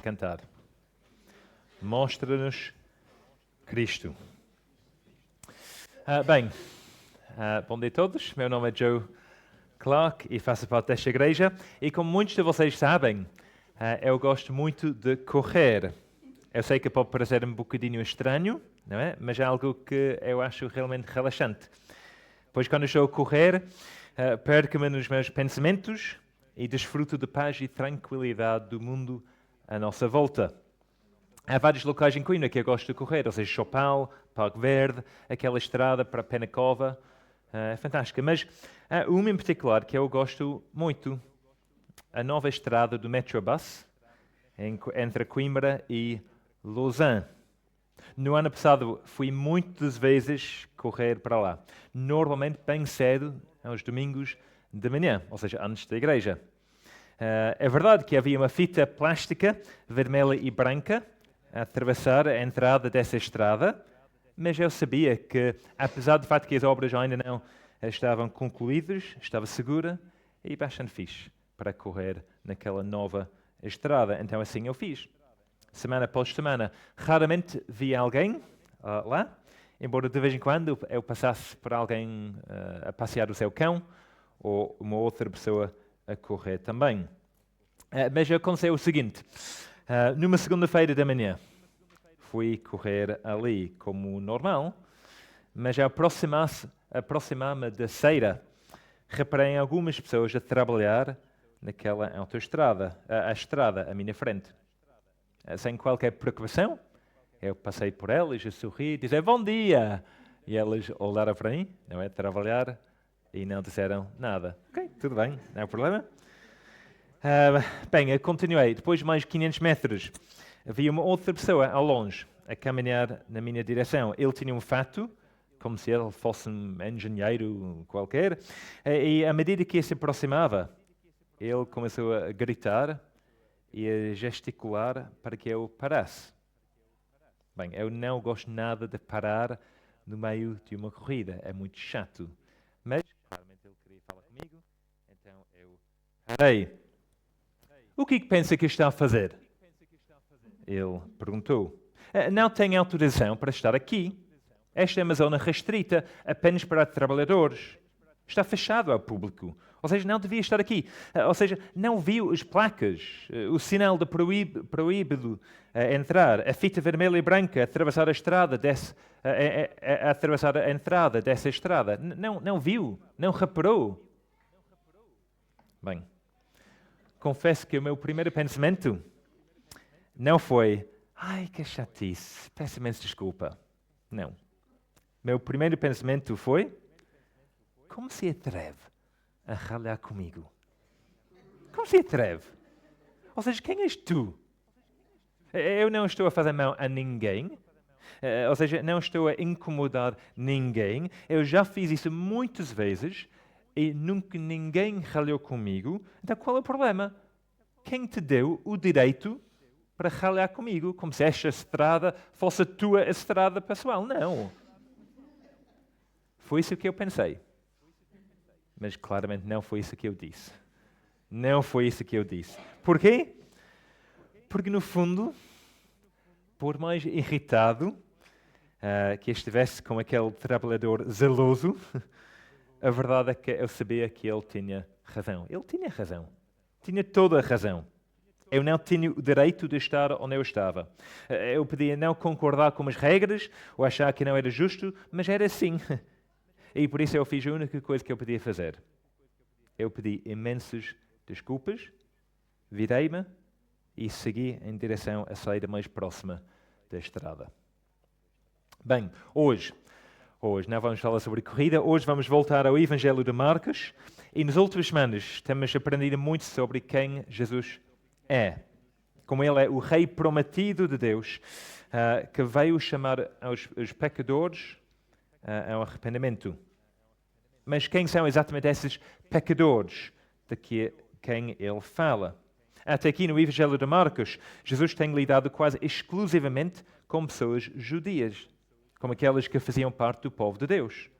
cantar. Mostra-nos Cristo. Bom dia a todos. Meu nome é Joe Clark e faço parte desta igreja. E como muitos de vocês sabem, eu gosto muito de correr. Eu sei que pode parecer um bocadinho estranho, não é? Mas é algo que eu acho realmente relaxante. Pois quando estou a correr, perco-me nos meus pensamentos e desfruto de paz e tranquilidade do mundo à nossa volta. Há vários locais em Coimbra que eu gosto de correr, ou seja, Chopal, Parque Verde, aquela estrada para Penacova, é fantástica. Mas há uma em particular que eu gosto muito, a nova estrada do Metrobus, entre Coimbra e Lausanne. No ano passado fui muitas vezes correr para lá, normalmente bem cedo, aos domingos de manhã, ou seja, antes da igreja. É verdade que havia uma fita plástica vermelha e branca a atravessar a entrada dessa estrada, mas eu sabia que, apesar do fato que as obras ainda não estavam concluídas, estava segura e bastante fixe para correr naquela nova estrada. Então assim eu fiz. Semana após semana. Raramente vi alguém lá, embora de vez em quando eu passasse por alguém a passear o seu cão ou uma outra pessoa a correr também. Mas aconteceu o seguinte, numa segunda-feira da manhã, fui correr ali como normal, mas ao aproximar-me da Ceira, reparei em algumas pessoas a trabalhar naquela autoestrada, a estrada à minha frente. Sem qualquer preocupação, eu passei por elas, a sorrir, dizer bom dia, e elas olharam para mim, não é, trabalhar, e não disseram nada. Ok, tudo bem, não há problema. Eu continuei. Depois de mais 500 metros, havia uma outra pessoa ao longe, a caminhar na minha direção. Ele tinha um fato, como se ele fosse um engenheiro qualquer, e à medida que se aproximava, ele começou a gritar e a gesticular para que eu parasse. Bem, eu não gosto nada de parar no meio de uma corrida, é muito chato. Mas, claramente, ele queria falar comigo, então eu parei. O que pensa que está a fazer? Ele perguntou. Não tenho autorização para estar aqui. Esta é uma zona restrita apenas para trabalhadores. Está fechado ao público. Ou seja, não devia estar aqui. Ou seja, não viu as placas, o sinal de proibido entrar, a fita vermelha e branca a atravessar a estrada, a atravessar a entrada dessa estrada. Não viu, não reparou. Bem, confesso que o meu primeiro pensamento não foi, ai, que chatice, peço imensa desculpa. Não. Meu primeiro pensamento foi, como se atreve a ralhar comigo? Como se atreve? Ou seja, quem és tu? Eu não estou a fazer mal a ninguém. Ou seja, não estou a incomodar ninguém. Eu já fiz isso muitas vezes e nunca ninguém ralhou comigo. Então qual é o problema? Quem te deu o direito para ralhar comigo? Como se esta estrada fosse a tua estrada pessoal. Não. Foi isso que eu pensei. Mas claramente não foi isso que eu disse. Não foi isso que eu disse. Porquê? Porque no fundo, por mais irritado que estivesse com aquele trabalhador zeloso, a verdade é que eu sabia que ele tinha razão. Ele tinha razão. Tinha toda a razão. Eu não tinha o direito de estar onde eu estava. Eu podia não concordar com as regras ou achar que não era justo, mas era assim. E por isso eu fiz a única coisa que eu podia fazer. Eu pedi imensas desculpas, virei-me e segui em direção à saída mais próxima da estrada. Bem, hoje não vamos falar sobre corrida, hoje vamos voltar ao Evangelho de Marcos e nas últimas semanas temos aprendido muito sobre quem Jesus é. Como ele é o Rei prometido de Deus, que veio chamar os pecadores ao arrependimento. Mas quem são exatamente esses pecadores de quem ele fala? Até aqui no Evangelho de Marcos, Jesus tem lidado quase exclusivamente com pessoas judias, como aquelas que faziam parte do povo de Deus.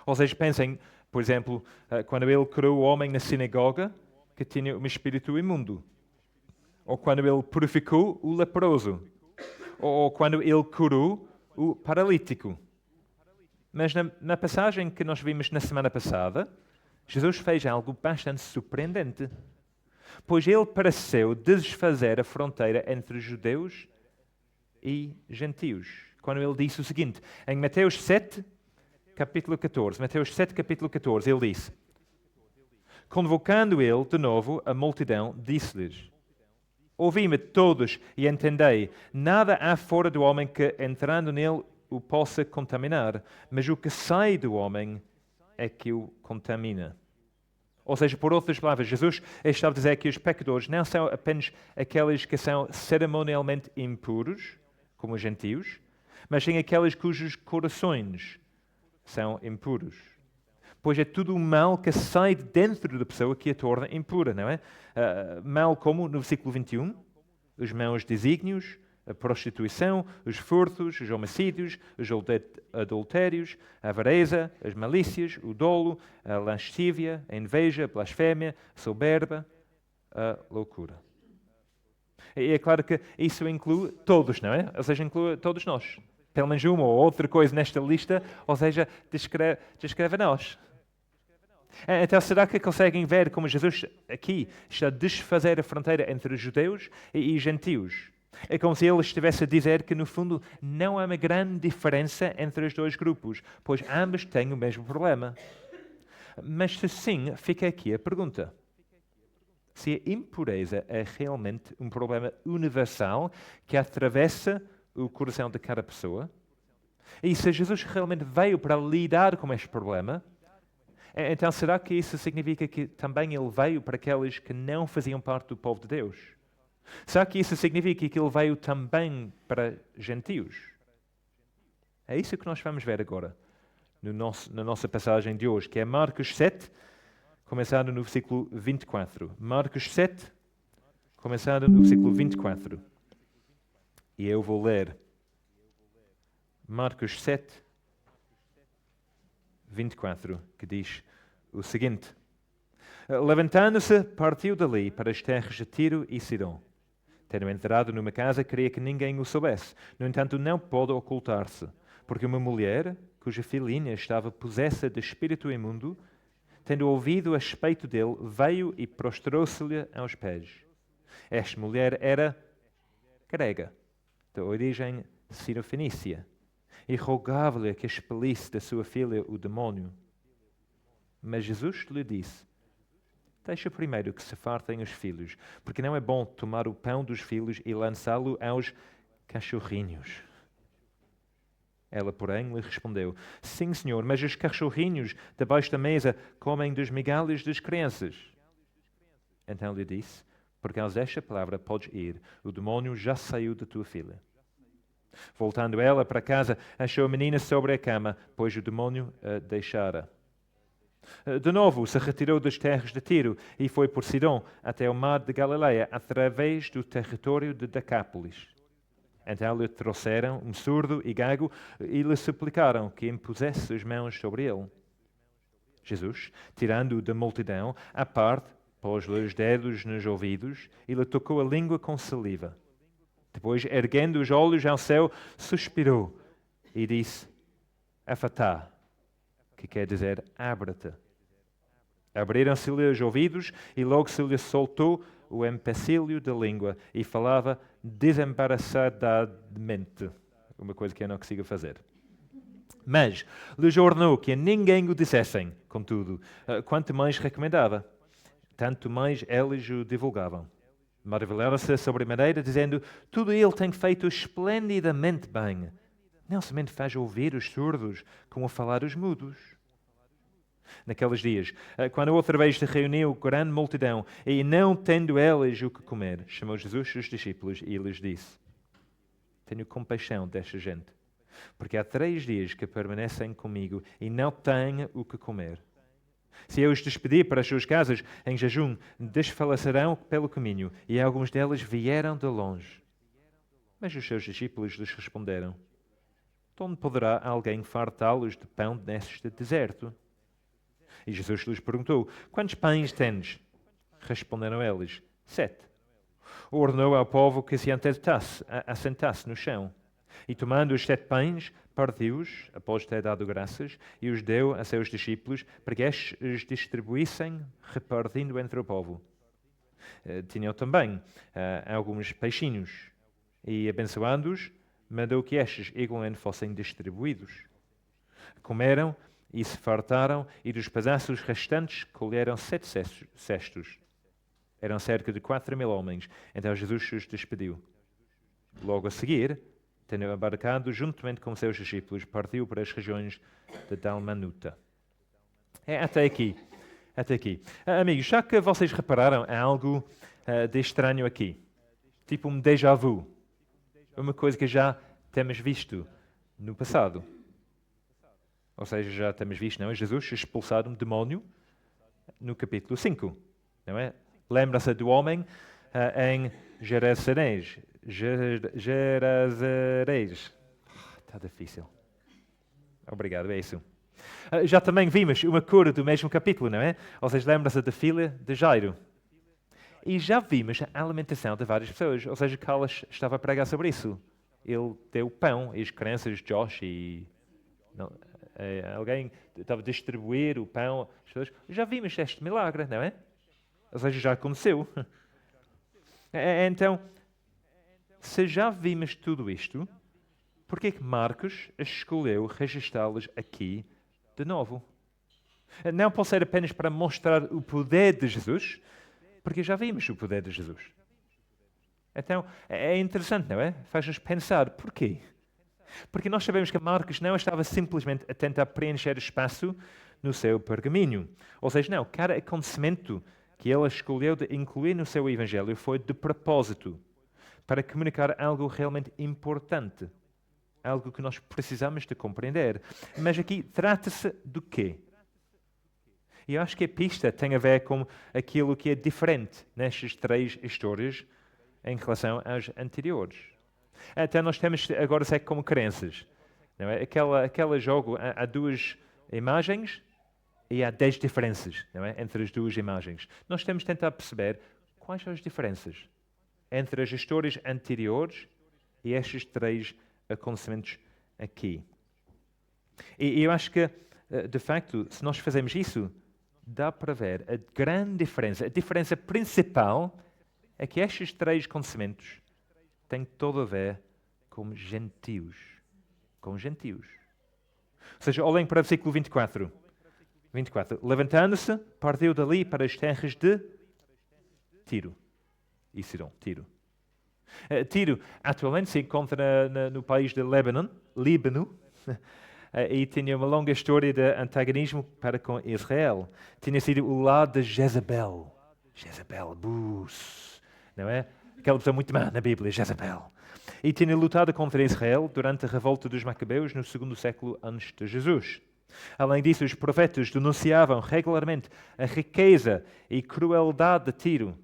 Ou seja, pensem, por exemplo, quando ele curou o homem na sinagoga que tinha um espírito imundo. ou quando ele purificou o leproso, ou quando ele curou o paralítico. Mas na passagem que nós vimos na semana passada, Jesus fez algo bastante surpreendente, pois ele pareceu desfazer a fronteira entre judeus e gentios, quando ele disse o seguinte, em Mateus 7, capítulo 14, ele disse, convocando ele de novo a multidão, disse-lhes, ouvi-me todos e entendei, nada há fora do homem que, entrando nele, o possa contaminar, mas o que sai do homem é que o contamina. Ou seja, por outras palavras, Jesus estava a dizer que os pecadores não são apenas aqueles que são cerimonialmente impuros, como os gentios, mas sim aqueles cujos corações são impuros. Pois é tudo o mal que sai de dentro da pessoa que a torna impura, não é? Mal como, no versículo 21, os maus desígnios, a prostituição, os furtos, os homicídios, os adultérios, a avareza, as malícias, o dolo, a lascívia, a inveja, a blasfémia, a soberba, a loucura. E é claro que isso inclui todos, não é? Ou seja, inclui todos nós. Pelo menos uma ou outra coisa nesta lista, ou seja, descreve a nós. Então, será que conseguem ver como Jesus aqui está a desfazer a fronteira entre os judeus e gentios? É como se ele estivesse a dizer que, no fundo, não há uma grande diferença entre os dois grupos, pois ambos têm o mesmo problema. Mas se sim, fica aqui a pergunta. Se a impureza é realmente um problema universal que atravessa o coração de cada pessoa, e se Jesus realmente veio para lidar com este problema, então será que isso significa que também ele veio para aqueles que não faziam parte do povo de Deus? Será que isso significa que ele veio também para gentios? É isso que nós vamos ver agora, na nossa passagem de hoje, que é Marcos 7, começando no versículo 24. Marcos 7, começando no versículo 24. E eu vou ler Marcos 7, 24, que diz o seguinte. Levantando-se, partiu dali para as terras de Tiro e Sidom. Tendo entrado numa casa, queria que ninguém o soubesse. No entanto, não pôde ocultar-se, porque uma mulher, cuja filhinha estava possessa de espírito imundo, tendo ouvido a respeito dele, veio e prostrou-se-lhe aos pés. Esta mulher era grega, de origem sirofenícia, e rogava-lhe que expelisse da sua filha o demónio. Mas Jesus lhe disse, deixa primeiro que se fartem os filhos, porque não é bom tomar o pão dos filhos e lançá-lo aos cachorrinhos. Ela, porém, lhe respondeu, sim, senhor, mas os cachorrinhos debaixo da mesa comem dos migalhos das crianças. Então lhe disse, por causa desta palavra podes ir, o demónio já saiu da tua filha. Voltando ela para casa, achou a menina sobre a cama, pois o demónio a deixara. De novo se retirou das terras de Tiro e foi por Sidom até o mar de Galileia, através do território de Decápolis. Então lhe trouxeram um surdo e gago e lhe suplicaram que impusesse as mãos sobre ele. Jesus, tirando-o da multidão, à parte, pôs-lhe os dedos nos ouvidos e lhe tocou a língua com saliva. Depois, erguendo os olhos ao céu, suspirou e disse, Efatá, que quer dizer, abre-te. Abriram-se-lhe os ouvidos e logo se lhe soltou o empecilho da língua e falava desembaraçadamente, uma coisa que eu não consigo fazer. Mas lhes ordenou que a ninguém o dissessem, contudo, quanto mais recomendava, tanto mais eles o divulgavam. Maravilharam-se sobremaneira, dizendo, tudo ele tem feito esplendidamente bem. Não somente faz ouvir os surdos, como a falar os mudos. Naqueles dias, quando outra vez se reuniu grande multidão, e não tendo elas o que comer, chamou Jesus os discípulos e lhes disse, tenho compaixão desta gente, porque há 3 dias que permanecem comigo e não têm o que comer. Se eu os despedir para as suas casas em jejum, desfalecerão pelo caminho, e alguns delas vieram de longe. Mas os seus discípulos lhes responderam, de onde poderá alguém fartá-los de pão neste deserto? E Jesus lhes perguntou, quantos pães tendes? Responderam eles, 7. Ordenou ao povo que se assentasse no chão. E tomando os 7 pães, partiu-os, após ter dado graças, e os deu a seus discípulos, para que estes os distribuíssem, repartindo entre o povo. Tinham também alguns peixinhos, e abençoando-os, mandou que estes igualmente fossem distribuídos. Comeram e se fartaram, e dos pedaços restantes colheram 7 cestos. Eram cerca de 4.000 homens. Então Jesus os despediu. Logo a seguir, tendo embarcado juntamente com seus discípulos, partiu para as regiões de Dalmanuta. Até aqui. Amigos, já que vocês repararam, há algo de estranho aqui. Tipo um déjà vu. Uma coisa que já temos visto no passado. Ou seja, já temos visto, não é? Jesus expulsado um demónio no capítulo 5. Não é? Lembra-se do homem em Geraseres. Está difícil. Obrigado, é isso. Já também vimos uma cura do mesmo capítulo, não é? Ou seja, lembra-se da filha de Jairo. E já vimos a alimentação de várias pessoas. Ou seja, Carlos estava a pregar sobre isso. Ele deu pão e as crianças, Josh e... alguém estava a distribuir o pão. Já vimos este milagre, não é? Ou seja, já aconteceu. Então, se já vimos tudo isto, por que Marcos escolheu registrá-los aqui de novo? Não pode ser apenas para mostrar o poder de Jesus, porque já vimos o poder de Jesus. Então, é interessante, não é? Faz-nos pensar, porquê? Porque nós sabemos que Marcos não estava simplesmente a tentar preencher espaço no seu pergaminho. Ou seja, não, cada acontecimento que ele escolheu de incluir no seu evangelho foi de propósito, para comunicar algo realmente importante, algo que nós precisamos de compreender. Mas aqui trata-se do quê? E eu acho que a pista tem a ver com aquilo que é diferente nestas 3 histórias em relação às anteriores. Então nós temos agora ser como crianças. Não é? Aquele jogo, há 2 imagens e há 10 diferenças, não é? Entre as 2 imagens. Nós temos de tentar perceber quais são as diferenças entre as histórias anteriores e estes 3 acontecimentos aqui. E eu acho que, de facto, se nós fazermos isso, dá para ver a grande diferença. A diferença principal é que estes 3 acontecimentos têm todo a ver com gentios. Com gentios. Ou seja, olhem para o versículo 24. Levantando-se, partiu dali para as terras de Tiro e Sidom. Tiro atualmente se encontra no país de Líbano, e tinha uma longa história de antagonismo para com Israel. Tinha sido o lado de Jezabel, não é? Aquela pessoa muito má na Bíblia, Jezabel. E tinha lutado contra Israel durante a revolta dos Macabeus no 2º século antes de Jesus. Além disso, os profetas denunciavam regularmente a riqueza e crueldade de Tiro,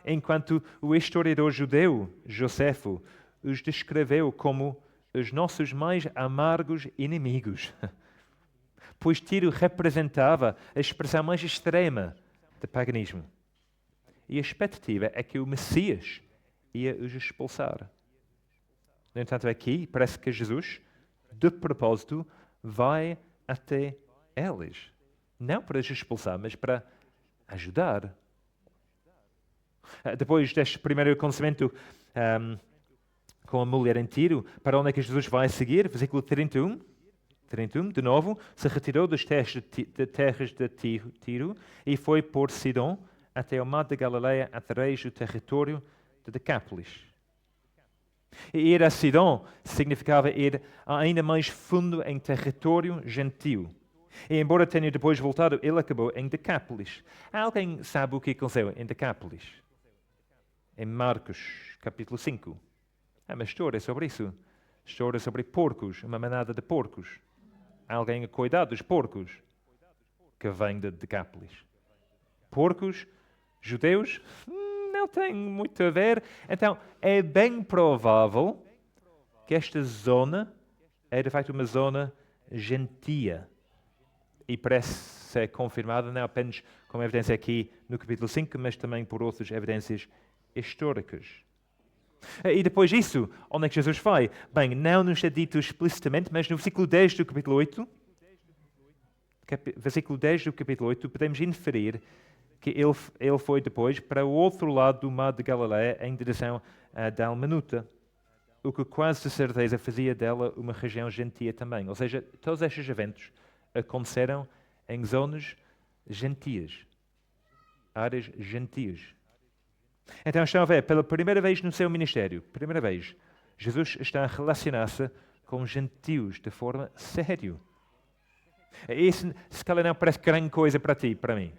enquanto o historiador judeu, Josefo, os descreveu como os nossos mais amargos inimigos. Pois Tiro representava a expressão mais extrema do paganismo. E a expectativa é que o Messias ia os expulsar. No entanto, aqui parece que Jesus, de propósito, vai até eles. Não para os expulsar, mas para ajudar. Depois deste primeiro acontecimento com a mulher em Tiro, para onde é que Jesus vai seguir? Versículo 31, de novo, se retirou das terras de Tiro e foi por Sidom até o mar da Galileia, através do território de Decápolis. E ir a Sidom significava ir ainda mais fundo em território gentil. E embora tenha depois voltado, ele acabou em Decápolis. Alguém sabe o que aconteceu em Decápolis? Em Marcos, capítulo 5. Há uma história sobre isso. História sobre porcos, uma manada de porcos. Alguém a cuidar dos porcos, que vem de Decápolis. Porcos, judeus, não tem muito a ver. Então, é bem provável que esta zona é, de facto, uma zona gentia. E parece ser confirmada não apenas como evidência aqui no capítulo 5, mas também por outras evidências históricas. E depois disso, onde é que Jesus vai? Bem, não nos é dito explicitamente, mas no versículo 10 do capítulo 8, podemos inferir que ele foi depois para o outro lado do mar de Galileia, em direção a Dalmanuta, o que quase de certeza fazia dela uma região gentia também. Ou seja, todos estes eventos aconteceram em zonas gentias, áreas gentias. Então estão a ver, pela primeira vez no seu ministério, Jesus está a relacionar-se com gentios de forma séria. Isso, se calhar, não parece grande coisa para ti, para mim.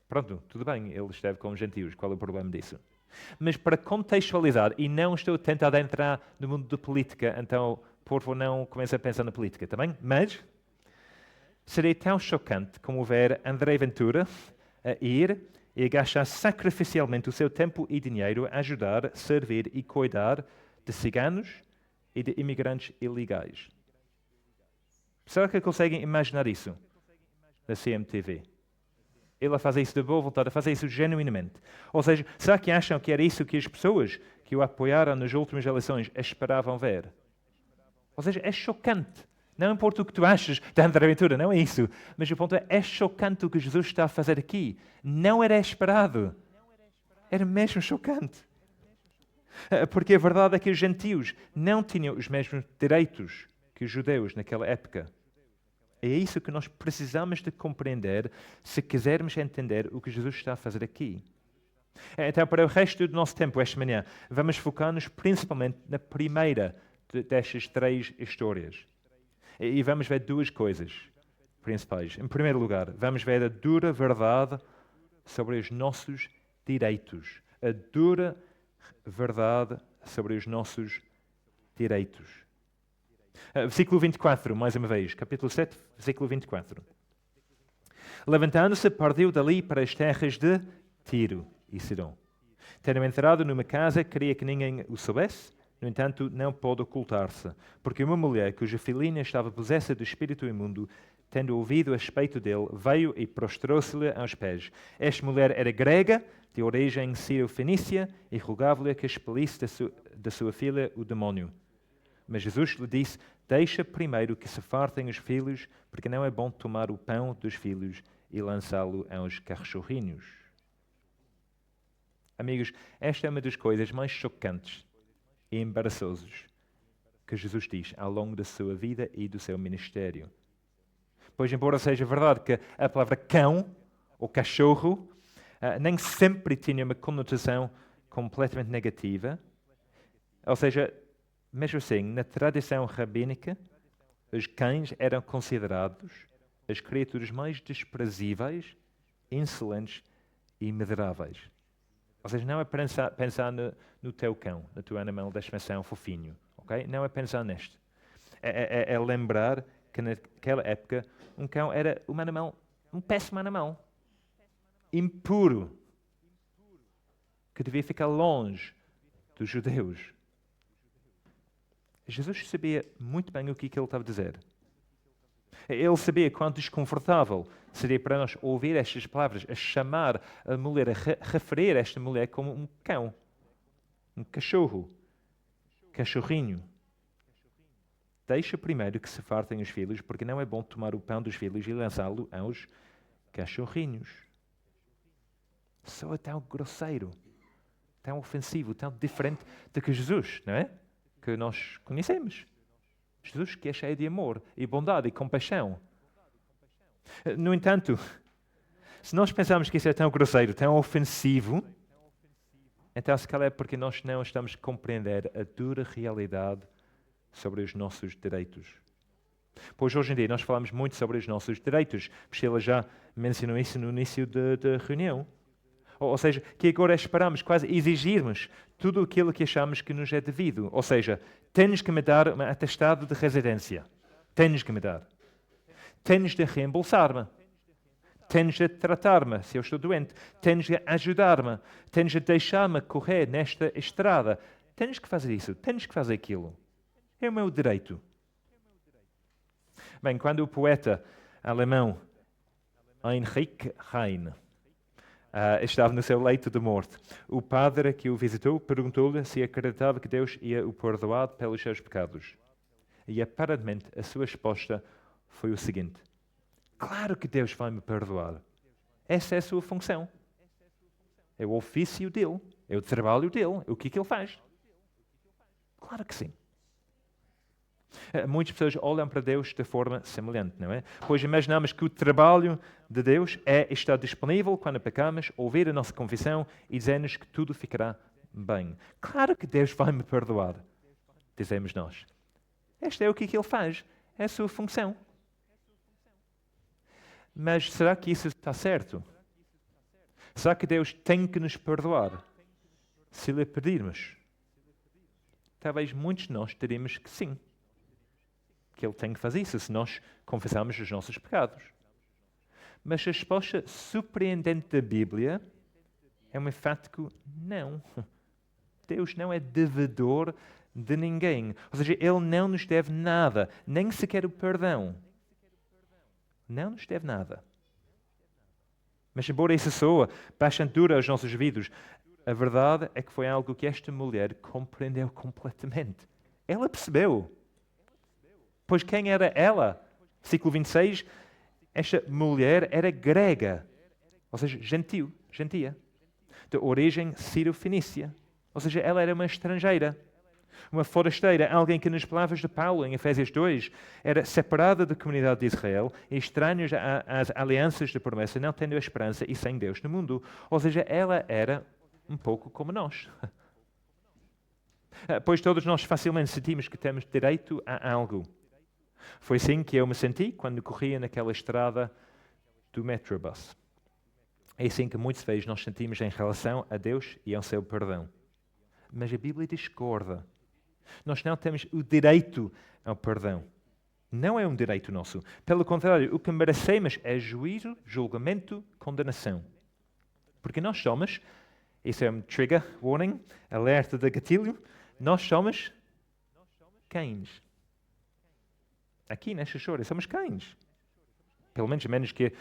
Pronto, tudo bem, ele esteve com gentios, qual é o problema disso? Mas para contextualizar, e não estou tentando entrar no mundo da política, então, por favor, não comece a pensar na política, tá bem? Mas seria tão chocante como ver André Ventura a ir e a gastar sacrificialmente o seu tempo e dinheiro a ajudar, servir e cuidar de ciganos e de imigrantes ilegais. Será que conseguem imaginar isso na CMTV? Ele a fazer isso de boa vontade, a fazer isso genuinamente. Ou seja, será que acham que era isso que as pessoas que o apoiaram nas últimas eleições esperavam ver? Ou seja, é chocante. Não importa o que tu achas da André Ventura, não é isso. Mas o ponto é chocante o que Jesus está a fazer aqui. Não era esperado. Era mesmo chocante. Porque a verdade é que os gentios não tinham os mesmos direitos que os judeus naquela época. É isso que nós precisamos de compreender se quisermos entender o que Jesus está a fazer aqui. Então, para o resto do nosso tempo, esta manhã, vamos focar-nos principalmente na primeira destas três histórias. E vamos ver duas coisas principais. Em primeiro lugar, vamos ver a dura verdade sobre os nossos direitos. A dura verdade sobre os nossos direitos. Versículo 24, mais uma vez. Capítulo 7, versículo 24. Levantando-se, partiu dali para as terras de Tiro e Sidom. Tendo entrado numa casa, queria que ninguém o soubesse. No entanto, não pôde ocultar-se, porque uma mulher cuja filhinha estava possessa de espírito imundo, tendo ouvido a respeito dele, veio e prostrou-se-lhe aos pés. Esta mulher era grega, de origem sírio-fenícia, e rogava-lhe que expelisse da sua filha o demónio. Mas Jesus lhe disse: deixa primeiro que se fartem os filhos, porque não é bom tomar o pão dos filhos e lançá-lo aos cachorrinhos. Amigos, esta é uma das coisas mais chocantes e embaraçosos que Jesus diz ao longo da sua vida e do seu ministério. Pois, embora seja verdade que a palavra cão ou cachorro nem sempre tinha uma conotação completamente negativa, ou seja, mesmo assim, na tradição rabínica, os cães eram considerados as criaturas mais desprezíveis, insolentes e miseráveis. Ou seja, não é pensar no teu cão, no teu animal de estimação fofinho. Okay? Não é pensar neste. É lembrar que naquela época um cão era um péssimo animal. Impuro. Que devia ficar longe dos judeus. Jesus sabia muito bem o que ele estava a dizer. Ele sabia quão desconfortável seria para nós ouvir estas palavras, a chamar a mulher, a referir esta mulher como um cão, um cachorro, cachorrinho. Deixa primeiro que se fartem os filhos, porque não é bom tomar o pão dos filhos e lançá-lo aos cachorrinhos. Soa tão grosseiro, tão ofensivo, tão diferente do que Jesus, não é? Que nós conhecemos. Jesus que é cheio de amor e bondade e compaixão. No entanto, se nós pensarmos que isso é tão grosseiro, tão ofensivo, então se calhar é porque nós não estamos a compreender a dura realidade sobre os nossos direitos. Pois hoje em dia nós falamos muito sobre os nossos direitos. Priscila já mencionou isso no início da reunião. Ou seja, que agora esperamos quase exigirmos tudo aquilo que achamos que nos é devido. Ou seja, tens que me dar um atestado de residência. Tens que me dar. Tens de reembolsar-me. Tens de tratar-me se eu estou doente. Tens de ajudar-me. Tens de deixar-me correr nesta estrada. Tens que fazer isso. Tens que fazer aquilo. É o meu direito. Bem, quando o poeta alemão Heinrich Heine. Estava no seu leito de morte. O padre que o visitou perguntou-lhe se acreditava que Deus ia o perdoar pelos seus pecados. E aparentemente a sua resposta foi o seguinte: claro que Deus vai me perdoar. Essa é a sua função. É o ofício dele, é o trabalho dele, é o que ele faz. Claro que sim. Muitas pessoas olham para Deus de forma semelhante, não é? Pois imaginamos que o trabalho de Deus é estar disponível quando pecamos, ouvir a nossa confissão e dizer-nos que tudo ficará bem. Claro que Deus vai me perdoar, dizemos nós. Este é o que ele faz, é a sua função. Mas será que isso está certo? Será que Deus tem que nos perdoar se lhe pedirmos? Talvez muitos de nós diríamos que sim. Que ele tem que fazer isso se nós confessarmos os nossos pecados. Mas a resposta surpreendente da Bíblia é um enfático não. Deus não é devedor de ninguém. Ou seja, Ele não nos deve nada, nem sequer o perdão. Não nos deve nada. Mas embora isso soa bastante duro aos nossos ouvidos, a verdade é que foi algo que esta mulher compreendeu completamente. Ela percebeu. Pois quem era ela? Versículo 26, esta mulher era grega, ou seja, gentia, de origem sírio-fenícia. Ou seja, ela era uma estrangeira, uma forasteira, alguém que nas palavras de Paulo, em Efésios 2, era separada da comunidade de Israel e estranhos às alianças de promessa, não tendo a esperança e sem Deus no mundo. Ou seja, ela era um pouco como nós. Pois todos nós facilmente sentimos que temos direito a algo. Foi assim que eu me senti quando corria naquela estrada do Metrobus. É assim que muitas vezes nós sentimos em relação a Deus e ao seu perdão. Mas a Bíblia discorda. Nós não temos o direito ao perdão. Não é um direito nosso. Pelo contrário, o que merecemos é juízo, julgamento, condenação. Porque nós somos, isso é um trigger warning, alerta de gatilho, nós somos cães. Aqui nesta história somos cães. Pelo menos que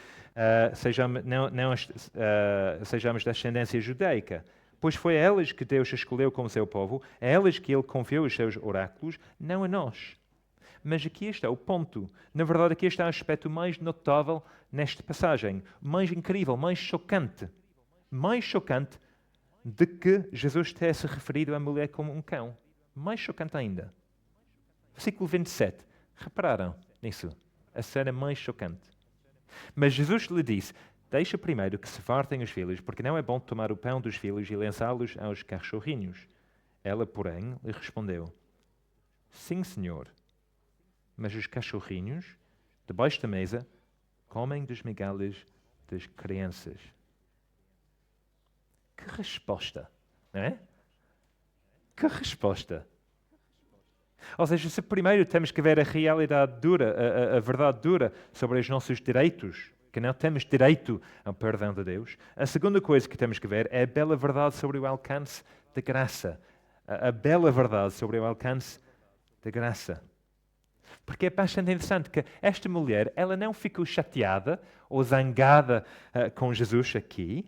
sejamos da ascendência judaica. Pois foi a elas que Deus escolheu como seu povo, a elas que Ele confiou os seus oráculos, não a nós. Mas aqui está o ponto. Na verdade, aqui está o aspecto mais notável nesta passagem. Mais incrível, mais chocante. Mais chocante de que Jesus tenha se referido à mulher como um cão. Mais chocante ainda. Versículo 27. Repararam nisso? A cena mais chocante. Mas Jesus lhe disse: deixa primeiro que se fartem os filhos, porque não é bom tomar o pão dos filhos e lançá-los aos cachorrinhos. Ela, porém, lhe respondeu: sim, Senhor, mas os cachorrinhos, debaixo da mesa, comem das migalhas das crianças. Que resposta, não é? Que resposta! Ou seja, se primeiro temos que ver a realidade dura, a verdade dura sobre os nossos direitos, que não temos direito ao perdão de Deus, a segunda coisa que temos que ver é a bela verdade sobre o alcance da graça. A bela verdade sobre o alcance da graça. Porque é bastante interessante que esta mulher, ela não ficou chateada ou zangada com Jesus aqui.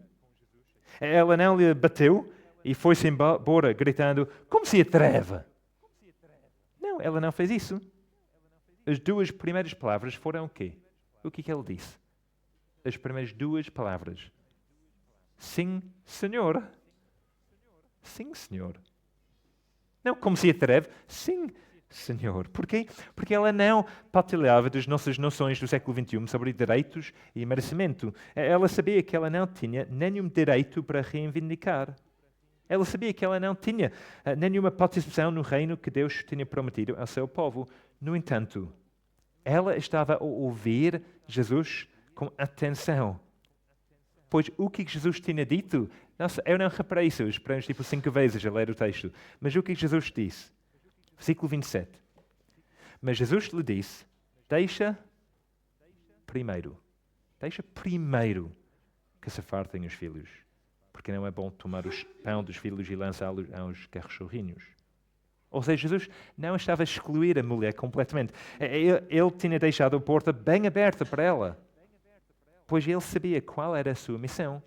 Ela não lhe bateu e foi-se embora gritando: como se atreve? Não, ela não fez isso. As duas primeiras palavras foram o quê? O que ele disse? As primeiras duas palavras. Sim, Senhor. Sim, Senhor. Não, como se atreve? Sim, Senhor. Porquê? Porque ela não partilhava das nossas noções do século XXI sobre direitos e merecimento. Ela sabia que ela não tinha nenhum direito para reivindicar. Ela sabia que ela não tinha nenhuma participação no reino que Deus tinha prometido ao seu povo. No entanto, ela estava a ouvir Jesus com atenção. Pois o que Jesus tinha dito, nossa, eu não reparei isso, esperamos tipo 5 vezes a ler o texto, mas o que Jesus disse? Versículo 27. Mas Jesus lhe disse: deixa primeiro que se fartem os filhos, porque não é bom tomar o pão dos filhos e lançá-los aos cachorrinhos. Ou seja, Jesus não estava a excluir a mulher completamente. Ele tinha deixado a porta bem aberta para ela. pois ele sabia qual era a sua missão.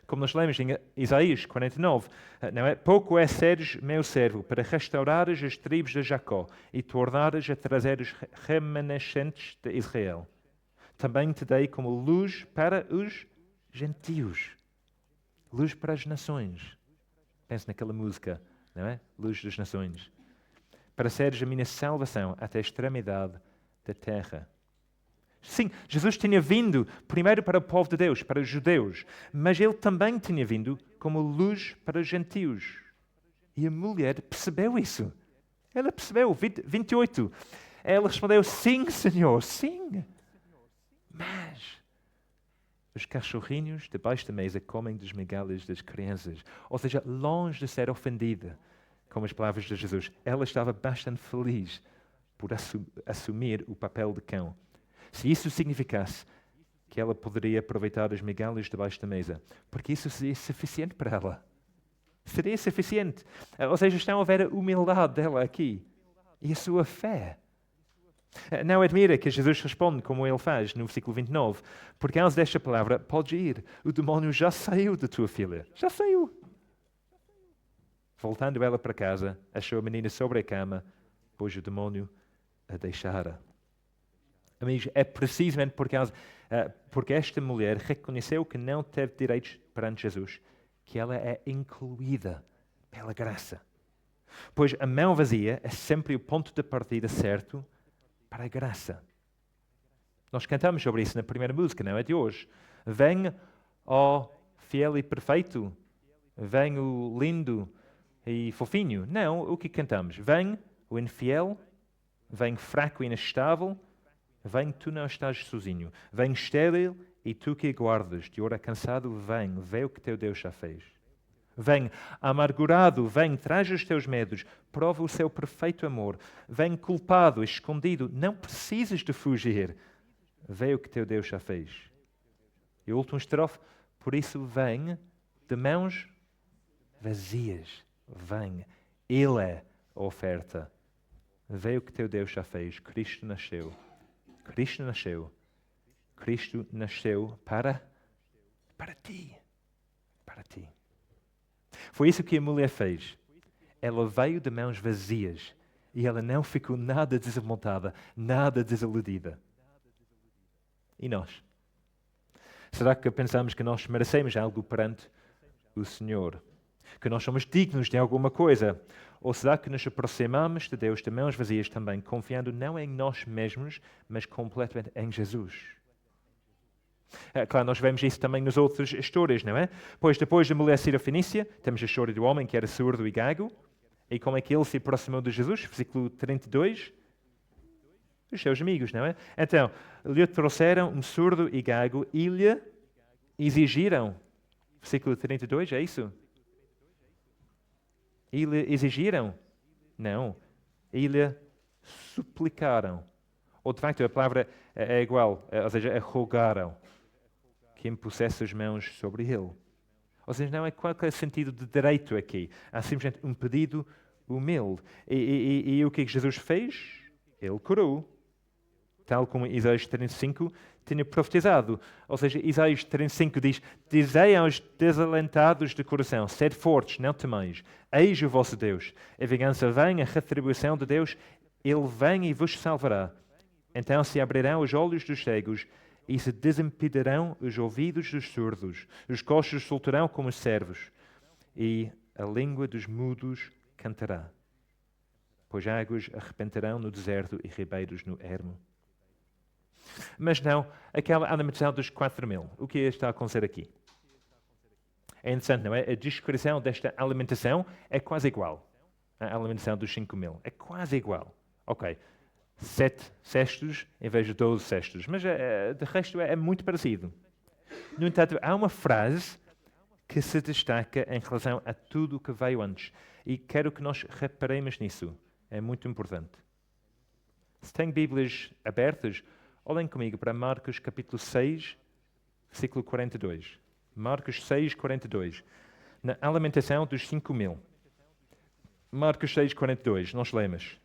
Como nós lemos em Isaías 49, não é? Pouco é seres meu servo para restaurares as tribos de Jacó e tornares a trazer os remanescentes de Israel. Também te dei como luz para os gentios, luz para as nações. Pense naquela música, não é? Luz das nações. Para seres a minha salvação até a extremidade da terra. Sim, Jesus tinha vindo primeiro para o povo de Deus, para os judeus, mas ele também tinha vindo como luz para os gentios. E a mulher percebeu isso. Ela percebeu, 28. Ela respondeu, sim, Senhor, sim. Mas os cachorrinhos debaixo da mesa comem das migalhas das crianças. Ou seja, longe de ser ofendida com as palavras de Jesus, ela estava bastante feliz por assumir o papel de cão. Se isso significasse que ela poderia aproveitar as migalhas debaixo da mesa, porque isso seria suficiente para ela. Seria suficiente. Ou seja, estão a ver a humildade dela aqui e a sua fé. Não admira que Jesus responde como ele faz no versículo 29, por causa desta palavra, podes ir, o demónio já saiu da tua filha. Já saiu. Voltando ela para casa, achou a menina sobre a cama, pois o demónio a deixara. Amigos, é precisamente porque esta mulher reconheceu que não teve direitos perante Jesus, que ela é incluída pela graça. Pois a mão vazia é sempre o ponto de partida certo para a graça. Nós cantamos sobre isso na primeira música, não é de hoje. Vem, ó fiel e perfeito, vem o lindo e fofinho. Não, o que cantamos? Vem o infiel, vem fraco e inestável, vem, tu não estás sozinho. Vem estéril e tu que guardas. De hora cansado, vem, vê o que teu Deus já fez. Vem amargurado, vem, traz os teus medos, prova o seu perfeito amor. Vem culpado, escondido, não precisas de fugir. Vê o que teu Deus já fez. E o último estrofe, por isso vem de mãos vazias. Vem, Ele é a oferta. Vê o que teu Deus já fez. Cristo nasceu. Cristo nasceu. Cristo nasceu para ti. Para ti. Foi isso que a mulher fez. Ela veio de mãos vazias e ela não ficou nada desapontada, nada desiludida. E nós? Será que pensamos que nós merecemos algo perante o Senhor? Que nós somos dignos de alguma coisa? Ou será que nos aproximamos de Deus de mãos vazias também, confiando não em nós mesmos, mas completamente em Jesus? Claro, nós vemos isso também nas outras histórias, não é? Pois depois da mulher Sirofenícia, temos a história do homem que era surdo e gago, e como é que ele se aproximou de Jesus, versículo 32, os seus amigos, não é? Então, lhe trouxeram um surdo e gago e lhe exigiram, versículo 32, é isso? E lhe exigiram? Não. E lhe suplicaram. Ou de facto a palavra é igual, ou seja, rogaram que impusesse as mãos sobre ele. Ou seja, não é qualquer sentido de direito aqui. Há simplesmente um pedido humilde. E o que Jesus fez? Ele curou. Tal como Isaías 35 tinha profetizado. Ou seja, Isaías 35 diz, dizei aos desalentados de coração, sede fortes, não temeis. Eis o vosso Deus. A vingança vem, a retribuição de Deus, Ele vem e vos salvará. Então se abrirão os olhos dos cegos e se desimpedirão os ouvidos dos surdos. Os coxos soltarão como os servos e a língua dos mudos cantará. Pois águas arrepentarão no deserto e ribeiros no ermo. Mas não, aquela alimentação dos 4.000. O que está a acontecer aqui? É interessante, não é? A descrição desta alimentação é quase igual à alimentação dos 5.000. É quase igual. Ok, 7 cestos em vez de 12 cestos. Mas de resto é muito parecido. No entanto, há uma frase que se destaca em relação a tudo o que veio antes. E quero que nós reparemos nisso. É muito importante. Se tem Bíblias abertas, olhem comigo para Marcos capítulo 6, versículo 42. Marcos 6, 42. Na alimentação dos 5.000. Marcos 6, 42. Nós lemos.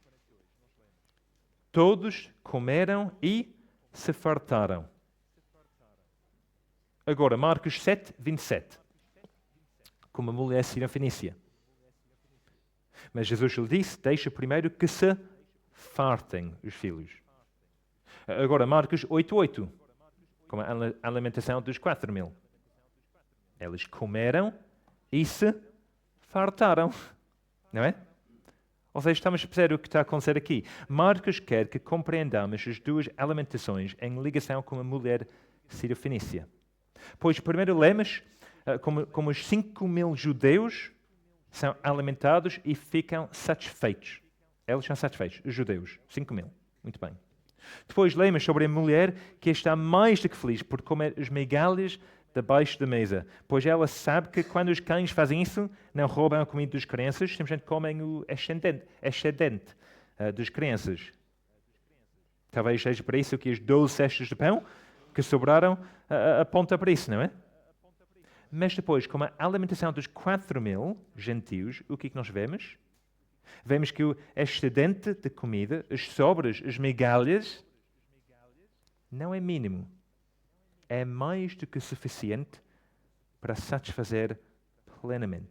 Todos comeram e se fartaram. Agora, Marcos 7, 27. Como a mulher sirofenícia. Mas Jesus lhe disse, deixa primeiro que se fartem os filhos. Agora, Marcos 8, 8. Como a alimentação dos 4.000. Eles comeram e se fartaram. Não é? Ou seja, estamos a perceber o que está a acontecer aqui. Marcos quer que compreendamos as duas alimentações em ligação com a mulher sirofenícia. Pois primeiro lemos como os 5.000 judeus são alimentados e ficam satisfeitos. Eles são satisfeitos, os judeus, 5.000. Muito bem. Depois lemos sobre a mulher que está mais do que feliz por comer as migalhas debaixo da mesa, pois ela sabe que quando os cães fazem isso, não roubam a comida das crianças, simplesmente comem o excedente das crianças. Talvez seja por isso que as 12 cestas de pão que sobraram apontam para isso, não é? Mas depois, como a alimentação dos 4.000 gentios, o que é que nós vemos? Vemos que o excedente de comida, as sobras, as migalhas, não é mínimo. É mais do que suficiente para satisfazer plenamente.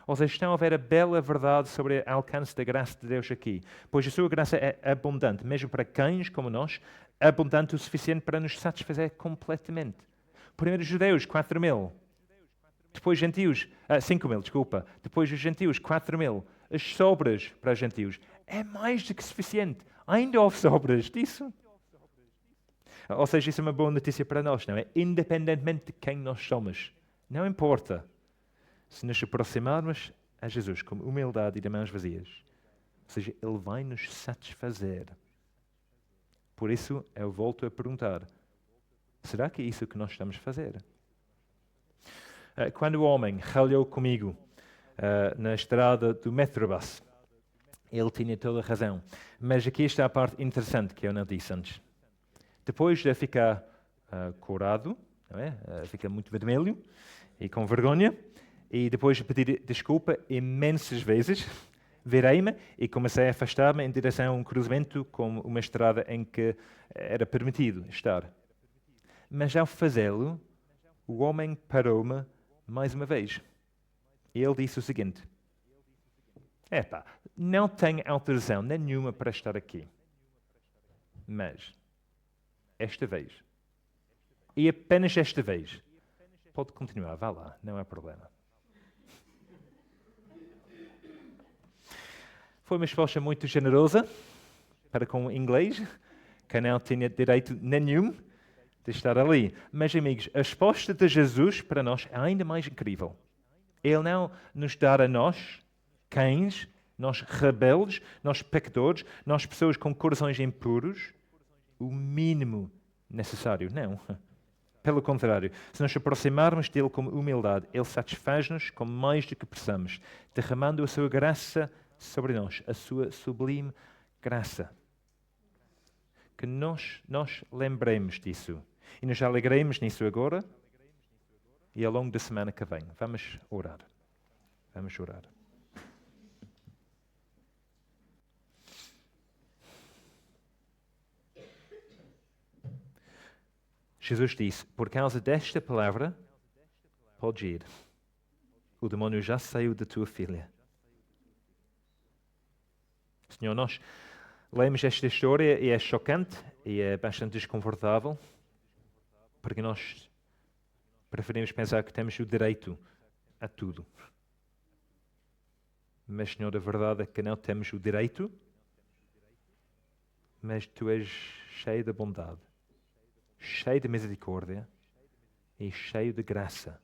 Ou seja, estão a ver a bela verdade sobre o alcance da graça de Deus aqui. Pois a sua graça é abundante, mesmo para cães como nós, abundante o suficiente para nos satisfazer completamente. Primeiro os judeus, 4.000. Depois gentios, 5.000, desculpa. Depois os gentios, 4.000. As sobras para os gentios. É mais do que suficiente. Ainda houve sobras disso. Ou seja, isso é uma boa notícia para nós, não é? Independentemente de quem nós somos. Não importa. Se nos aproximarmos a Jesus com humildade e de mãos vazias. Ou seja, Ele vai nos satisfazer. Por isso, eu volto a perguntar. Será que é isso que nós estamos a fazer? Quando o homem ralhou comigo na estrada do Metrobus, ele tinha toda a razão. Mas aqui está a parte interessante que eu não disse antes. Depois de ficar corado, não é? Fica muito vermelho e com vergonha, e depois de pedir desculpa imensas vezes, virei-me e comecei a afastar-me em direção a um cruzamento com uma estrada em que era permitido estar. Mas ao fazê-lo, o homem parou-me mais uma vez. E ele disse o seguinte: não tenho autorização nenhuma para estar aqui. Mas, esta vez, e apenas esta vez, pode continuar, vá lá, não há problema. Foi uma resposta muito generosa para com o inglês, que não tinha direito nenhum de estar ali. Mas, amigos, a resposta de Jesus para nós é ainda mais incrível. Ele não nos dá a nós, cães, nós rebeldes, nós pecadores, nós pessoas com corações impuros, o mínimo necessário. Não. Pelo contrário, se nos aproximarmos dele com humildade, ele satisfaz-nos com mais do que precisamos, derramando a sua graça sobre nós, a sua sublime graça. Que nós lembremos disso e nos alegremos nisso agora e ao longo da semana que vem. Vamos orar. Vamos orar. Jesus disse, por causa desta palavra, podes ir. O demónio já saiu da tua filha. Senhor, nós lemos esta história e é chocante e é bastante desconfortável, porque nós preferimos pensar que temos o direito a tudo. Mas, Senhor, a verdade é que não temos o direito, mas Tu és cheio de bondade, cheio de misericórdia e cheio de graça.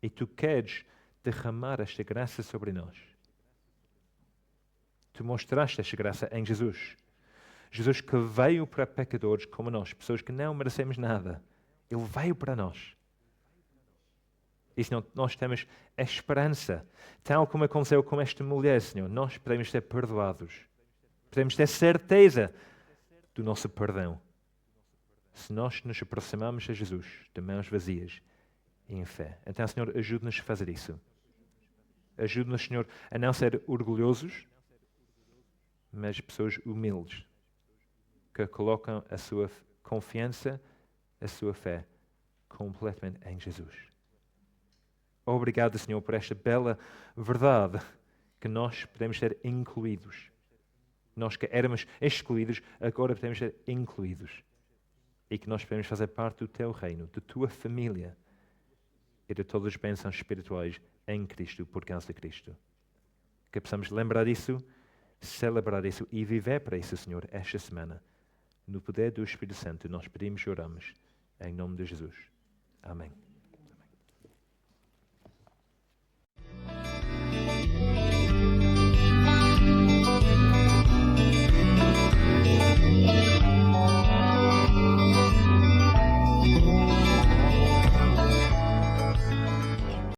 E Tu queres derramar esta graça sobre nós. Tu mostraste esta graça em Jesus. Jesus que veio para pecadores como nós, pessoas que não merecemos nada. Ele veio para nós. E, Senhor, nós temos a esperança, tal como aconteceu com esta mulher, Senhor. Nós podemos ser perdoados. Podemos ter certeza do nosso perdão. Se nós nos aproximamos a Jesus de mãos vazias e em fé. Então, Senhor, ajude-nos a fazer isso. Ajude-nos, Senhor, a não ser orgulhosos, mas pessoas humildes, que colocam a sua confiança a sua fé completamente em Jesus. Obrigado, Senhor, por esta bela verdade que nós podemos ser incluídos. Nós que éramos excluídos, agora podemos ser incluídos. E que nós podemos fazer parte do teu reino, da tua família e de todas as bênçãos espirituais em Cristo, por causa de Cristo. Que possamos lembrar disso, celebrar isso e viver para isso, Senhor, esta semana. No poder do Espírito Santo, nós pedimos e oramos. Em nome de Jesus. Amém.